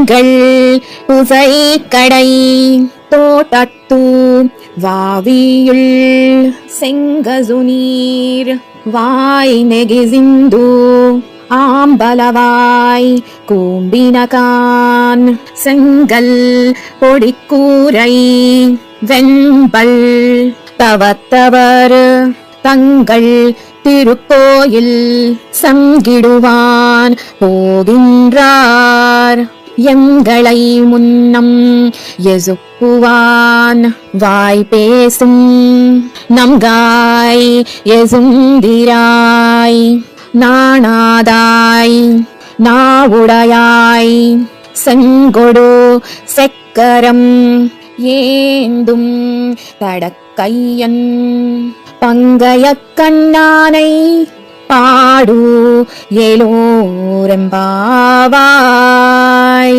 திங்கள் புசைக்கடை தோட்டத்து வாவியுள் செங்கசுநீர் வாய் நெகிசிந்து ஆம்பலவாய் கூம்பினகான் செங்கல் பொடிக்கூரை வெண்பல் தவத்தவர் தங்கள் திருக்கோயில் சங்கிடுவான் போகின்றார் எங்களை முன்னம் எசுப்புவான் வாய் பேசும் நம்காய் எசுந்திராய் நாணாதாய் நாவுடையாய் செங்கொடு செக்கரம் ஏந்தும் தடக்கையன் பங்கைய கண்ணானை பாடு ஏலோரெம்பாவாய்.